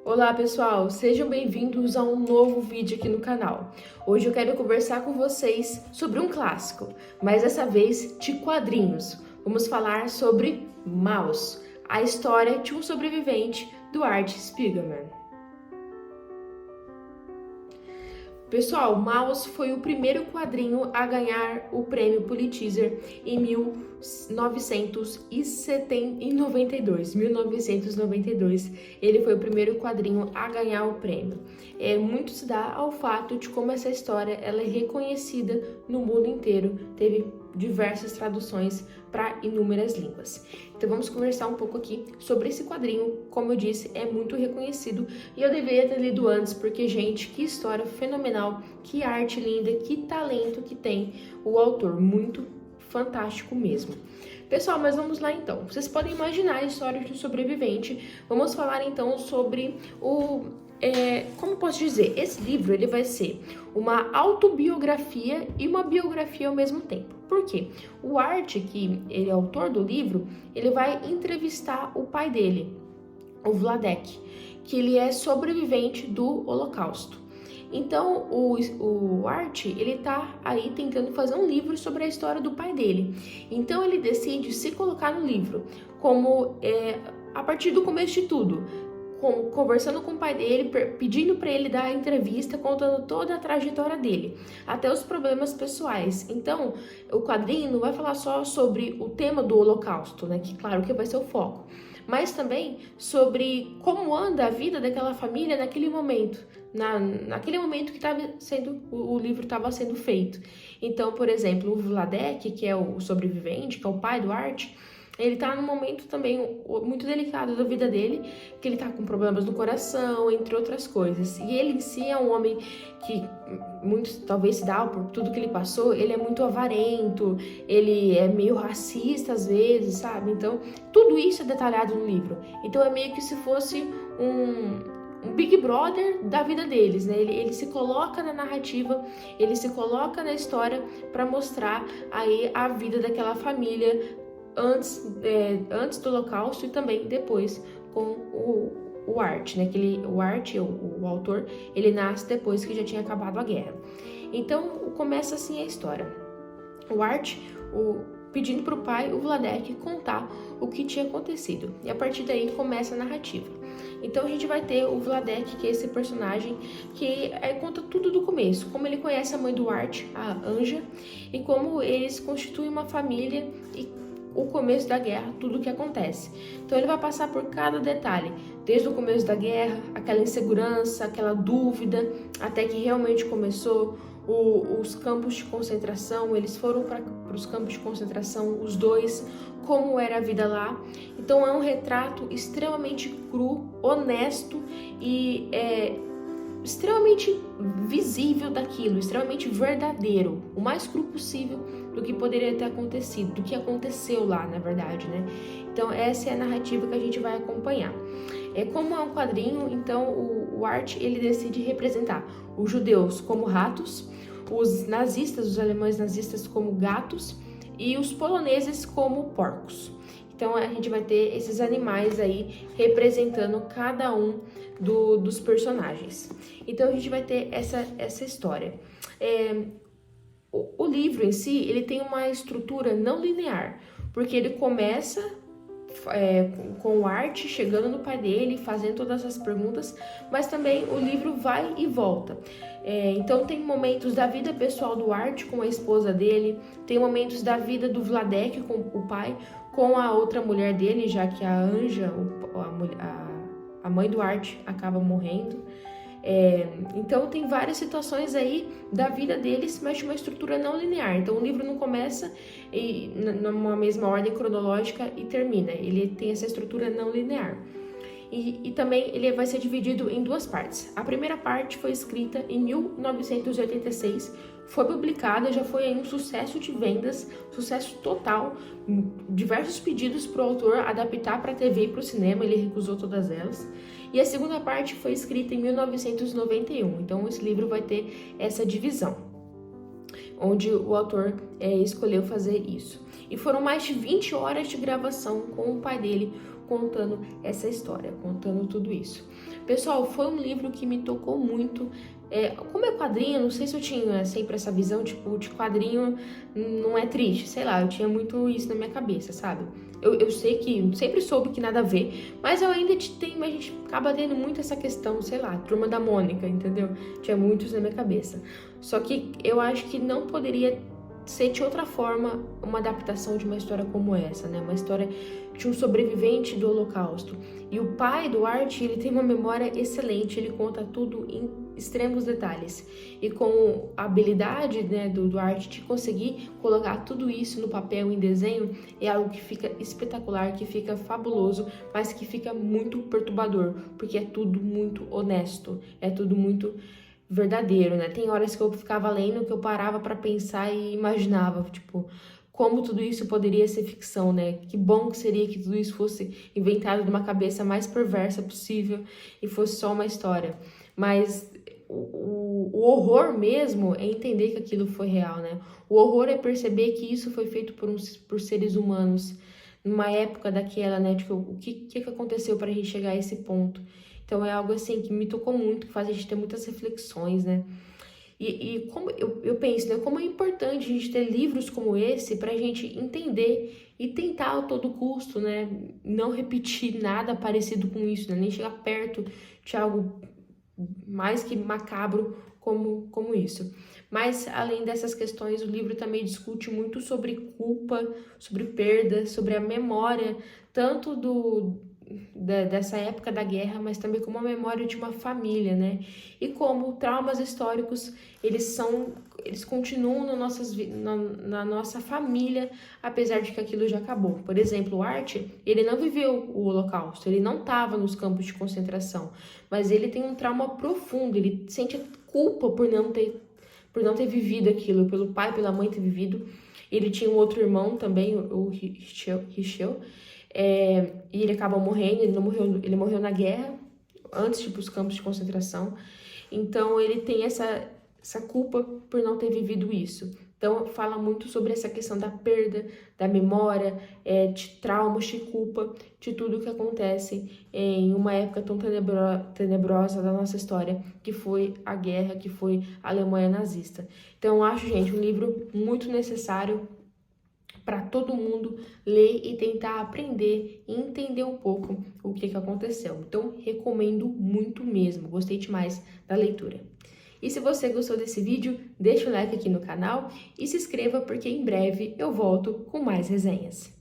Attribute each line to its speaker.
Speaker 1: Olá pessoal, sejam bem-vindos a um novo vídeo aqui no canal. Hoje eu quero conversar com vocês sobre um clássico, mas dessa vez de quadrinhos. Vamos falar sobre Maus, a história de um sobrevivente do Art Spiegelman. Pessoal, Maus foi o primeiro quadrinho a ganhar o prêmio Pulitzer em 1992. Ele foi o primeiro quadrinho a ganhar o prêmio. Muito se dá ao fato de como essa história ela é reconhecida no mundo inteiro. Teve diversas traduções para inúmeras línguas. Então vamos conversar um pouco aqui sobre esse quadrinho. Como eu disse, é muito reconhecido e eu deveria ter lido antes, porque, gente, que história fenomenal, que arte linda, que talento que tem o autor, muito fantástico mesmo. Pessoal, mas vamos lá então. Vocês podem imaginar a história de um sobrevivente. Vamos falar então sobre como posso dizer, esse livro ele vai ser uma autobiografia e uma biografia ao mesmo tempo. Por quê? O Art, que ele é autor do livro, ele vai entrevistar o pai dele, o Vladek, que ele é sobrevivente do Holocausto. Então, o Art, ele tá aí tentando fazer um livro sobre a história do pai dele. Então, ele decide se colocar no livro como, a partir do começo de tudo, conversando com o pai dele, pedindo para ele dar a entrevista, contando toda a trajetória dele, até os problemas pessoais. Então, o quadrinho não vai falar só sobre o tema do Holocausto, né? Que claro que vai ser o foco, mas também sobre como anda a vida daquela família naquele momento, naquele momento que o livro estava sendo feito. Então, por exemplo, o Vladek, que é o sobrevivente, que é o pai do Art, ele tá num momento também muito delicado da vida dele, que ele tá com problemas no coração, entre outras coisas. E ele em si é um homem que, muitos talvez se dá por tudo que ele passou, ele é muito avarento, ele é meio racista às vezes, sabe? Então, tudo isso é detalhado no livro. Então, é meio que se fosse um Big Brother da vida deles, né? Ele se coloca na narrativa, ele se coloca na história para mostrar aí a vida daquela família antes do Holocausto e também depois com o Art, né? O Art, o autor, ele nasce depois que já tinha acabado a guerra. Então começa assim a história. O Art, pedindo para o pai, o Vladek, contar o que tinha acontecido. E a partir daí começa a narrativa. Então a gente vai ter o Vladek, que é esse personagem que conta tudo do começo, como ele conhece a mãe do Art, a Anja, e como eles constituem uma família e o começo da guerra, tudo o que acontece. Então ele vai passar por cada detalhe, desde o começo da guerra, aquela insegurança, aquela dúvida, até que realmente começou os campos de concentração. Eles foram para os campos de concentração, os dois, como era a vida lá. Então é um retrato extremamente cru, honesto e extremamente visível daquilo, extremamente verdadeiro, o mais cru possível do que poderia ter acontecido, do que aconteceu lá, na verdade, né? Então essa é a narrativa que a gente vai acompanhar. Como é um quadrinho, então o Art, ele decide representar os judeus como ratos, os nazistas, os alemães nazistas como gatos e os poloneses como porcos. Então a gente vai ter esses animais aí representando cada um dos personagens. Então a gente vai ter essa história. O livro em si, ele tem uma estrutura não linear, porque ele começa com o Art chegando no pai dele, fazendo todas as perguntas, mas também o livro vai e volta. Então tem momentos da vida pessoal do Art com a esposa dele, tem momentos da vida do Vladek com o pai, com a outra mulher dele, já que a Anja, a mãe do Art, acaba morrendo. Então tem várias situações aí da vida deles, mas de uma estrutura não linear. Então o livro não começa numa mesma ordem cronológica e termina. Ele tem essa estrutura não linear. E também ele vai ser dividido em duas partes. A primeira parte foi escrita em 1986, foi publicada, já foi aí um sucesso de vendas, sucesso total, diversos pedidos para o autor adaptar para a TV e para o cinema, ele recusou todas elas. E a segunda parte foi escrita em 1991, então esse livro vai ter essa divisão, onde o autor escolheu fazer isso. E foram mais de 20 horas de gravação com o pai dele, contando essa história, contando tudo isso. Pessoal, foi um livro que me tocou muito. Como é quadrinho, não sei se eu tinha sempre essa visão, tipo, de quadrinho não é triste, sei lá, eu tinha muito isso na minha cabeça, sabe? Eu sei que, sempre soube que nada a ver, mas eu ainda tenho, a gente acaba tendo muito essa questão, sei lá, Turma da Mônica, entendeu? Tinha muitos na minha cabeça. Só que eu acho que não poderia ser de outra forma uma adaptação de uma história como essa, né? Uma história de um sobrevivente do Holocausto. E o pai do Art, ele tem uma memória excelente, ele conta tudo em extremos detalhes. E com a habilidade, né, do Art de conseguir colocar tudo isso no papel, em desenho, é algo que fica espetacular, que fica fabuloso, mas que fica muito perturbador, porque é tudo muito honesto, é tudo muito verdadeiro, né? Tem horas que eu ficava lendo que eu parava para pensar e imaginava, tipo, como tudo isso poderia ser ficção, né? Que bom que seria que tudo isso fosse inventado de uma cabeça mais perversa possível e fosse só uma história. Mas o horror mesmo é entender que aquilo foi real, né? O horror é perceber que isso foi feito por seres humanos numa época daquela, né? Tipo, o que aconteceu para a gente chegar a esse ponto? Então é algo assim que me tocou muito, que faz a gente ter muitas reflexões, né? E como eu penso, né? Como é importante a gente ter livros como esse para a gente entender e tentar a todo custo, né? Não repetir nada parecido com isso, né? Nem chegar perto de algo mais que macabro como isso. Mas, além dessas questões, o livro também discute muito sobre culpa, sobre perda, sobre a memória, tanto dessa época da guerra, mas também como a memória de uma família, né? E como traumas históricos, eles continuam na nossa família, apesar de que aquilo já acabou. Por exemplo, o Art, ele não viveu o Holocausto, ele não estava nos campos de concentração, mas ele tem um trauma profundo, ele sente culpa por não ter vivido aquilo, pelo pai, pela mãe ter vivido. Ele tinha um outro irmão também, o Richel, e ele acaba morrendo, ele morreu na guerra, antes de ir para os campos de concentração. Então ele tem essa culpa por não ter vivido isso. Então fala muito sobre essa questão da perda, da memória, de traumas, de culpa, de tudo que acontece em uma época tão tenebrosa da nossa história, que foi a guerra, que foi a Alemanha nazista. Então eu acho, gente, um livro muito necessário para todo mundo ler e tentar aprender e entender um pouco o que aconteceu. Então, recomendo muito mesmo, gostei demais da leitura. E se você gostou desse vídeo, deixa o like aqui no canal e se inscreva porque em breve eu volto com mais resenhas.